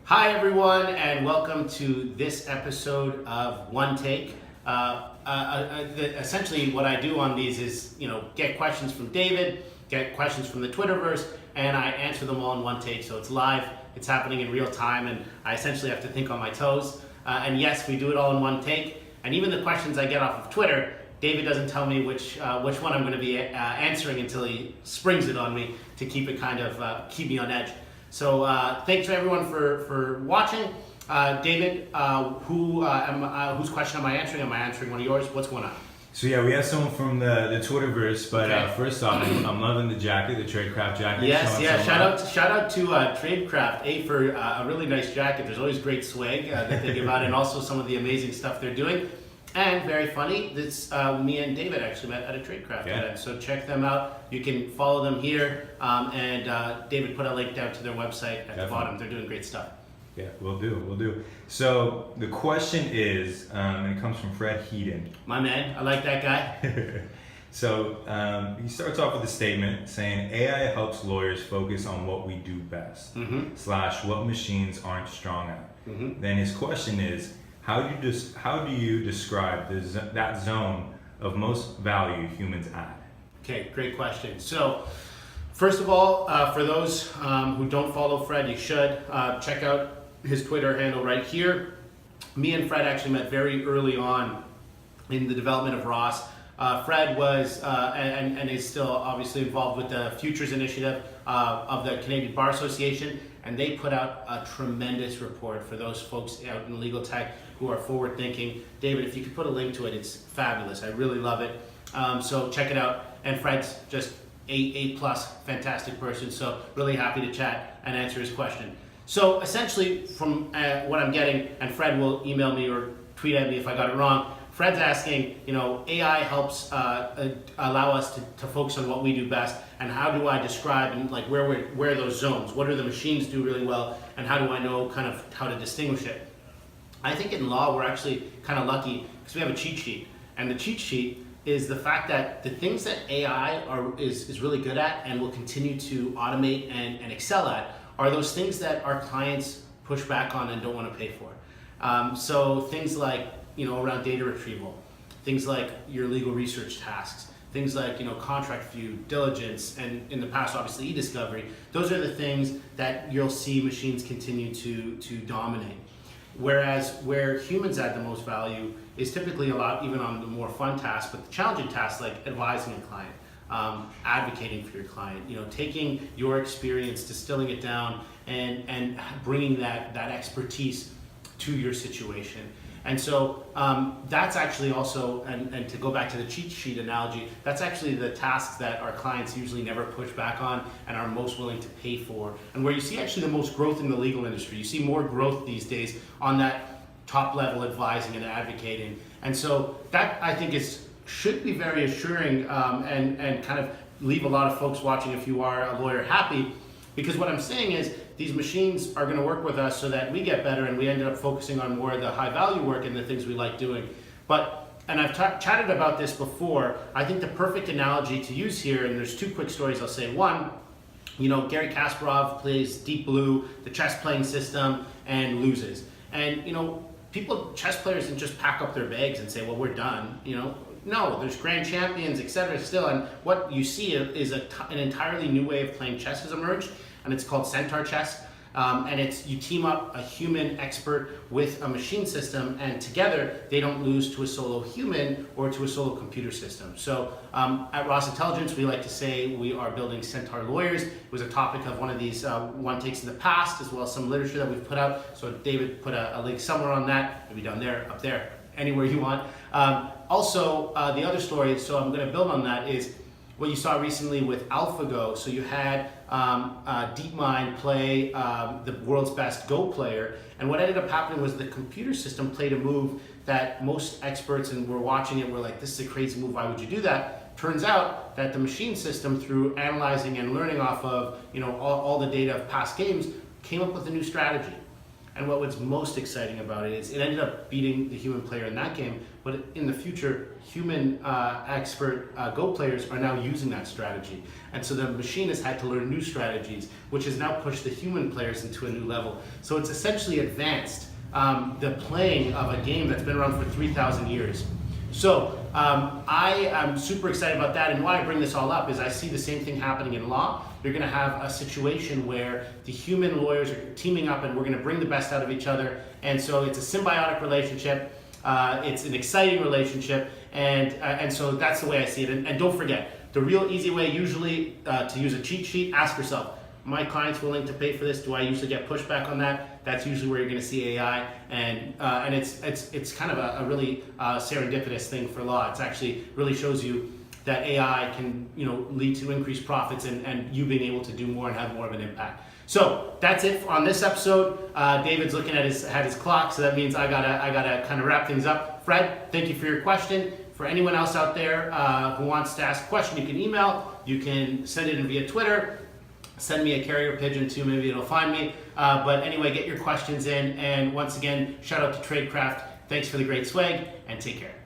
Hi everyone, and welcome to this episode of OneTake. Essentially, what I do on these is, get questions from David, get questions from the Twitterverse, and I answer them all in one take. So it's live, it's happening in real time, and I essentially have to think on my toes. And yes, we do it all in one take. And even the questions I get off of Twitter, David doesn't tell me which one I'm going to be answering until he springs it on me to keep it keep me on edge. So thanks to everyone for watching. David, whose question am I answering? Am I answering one of yours? What's going on? So yeah, we have someone from the Twitterverse, but Okay. First off, I'm loving the jacket, the Tradecraft jacket. Yes, Showing yeah. some Shout out to Tradecraft, for a really nice jacket. There's always great swag that they give out, and also some of the amazing stuff they're doing. And very funny, this me and David actually met at a Tradecraft event. So check them out. You can follow them here, and David put a link down to their website at the bottom. They're doing great stuff. Yeah, we'll do. So the question is, and it comes from Fred Heaton. My man, I like that guy. So he starts off with a statement saying AI helps lawyers focus on what we do best, / what machines aren't strong at. Then his question is, how do you describe that zone of most value humans add? Okay, great question. So, first of all, for those who don't follow Fred, you should check out his Twitter handle right here. Me and Fred actually met very early on in the development of ROSS. Fred was and is still obviously involved with the Futures Initiative of the Canadian Bar Association, and they put out a tremendous report for those folks out in legal tech who are forward thinking. David, if you could put a link to it, it's fabulous. I really love it. So check it out. And Fred's just A+, fantastic person. So really happy to chat and answer his question. So essentially, from what I'm getting, and Fred will email me or tweet at me if I got it wrong, Fred's asking, AI helps allow us to focus on what we do best, and how do I describe and where are those zones? What do the machines do really well, and how do I know kind of how to distinguish it? I think in law we're actually kind of lucky because we have a cheat sheet, and the cheat sheet is the fact that the things that AI is really good at and will continue to automate and excel at are those things that our clients push back on and don't want to pay for. So things like, around data retrieval, things like your legal research tasks, things like, contract view, diligence, and in the past, obviously, e-discovery. Those are the things that you'll see machines continue to dominate. Whereas where humans add the most value is typically a lot, even on the more fun tasks, but the challenging tasks like advising a client, advocating for your client, taking your experience, distilling it down, and bringing that expertise to your situation. And so that's actually also, and to go back to the cheat sheet analogy, that's actually the tasks that our clients usually never push back on and are most willing to pay for, and where you see actually the most growth in the legal industry. You see more growth these days on that top level advising and advocating. And so that, I think, should be very assuring and kind of leave a lot of folks watching, if you are a lawyer, happy, because what I'm saying is these machines are going to work with us so that we get better and we ended up focusing on more of the high value work and the things we like doing. And I've chatted about this before, I think the perfect analogy to use here, and there's two quick stories I'll say. One, Gary Kasparov plays Deep Blue, the chess playing system, and loses. And chess players can just pack up their bags and say, well, we're done. No, there's grand champions, etc. still, and what you see is an entirely new way of playing chess has emerged, and it's called centaur chess. And you team up a human expert with a machine system, and together they don't lose to a solo human or to a solo computer system. So at ROSS Intelligence, we like to say we are building centaur lawyers. It was a topic of one of these OneTakes in the past, as well as some literature that we've put out. So David put a link somewhere on that, maybe down there, up there, anywhere you want. Also, the other story, so I'm going to build on that, is what you saw recently with AlphaGo. So you had DeepMind play the world's best Go player, and what ended up happening was the computer system played a move that most experts, and were watching it, were like, this is a crazy move, why would you do that? Turns out that the machine system, through analyzing and learning off of all the data of past games, came up with a new strategy. And what was most exciting about it is it ended up beating the human player in that game, but in the future, human expert Go players are now using that strategy. And so the machine has had to learn new strategies, which has now pushed the human players into a new level. So it's essentially advanced the playing of a game that's been around for 3,000 years. So I am super excited about that, and why I bring this all up is I see the same thing happening in law. You're going to have a situation where the human lawyers are teaming up and we're going to bring the best out of each other, and so it's a symbiotic relationship. It's an exciting relationship, and so that's the way I see it. And don't forget, the real easy way usually to use a cheat sheet, ask yourself, my client's willing to pay for this? Do I usually get pushback on that? That's usually where you're going to see AI, and it's kind of a really serendipitous thing for law. It's actually really shows you that AI can lead to increased profits and you being able to do more and have more of an impact. So that's it on this episode. David's looking at his clock, so that means I gotta kind of wrap things up. Fred, thank you for your question. For anyone else out there who wants to ask a question, you can email, you can send it in via Twitter. Send me a carrier pigeon too, maybe it'll find me. But anyway, get your questions in. And once again, shout out to Tradecraft. Thanks for the great swag, and take care.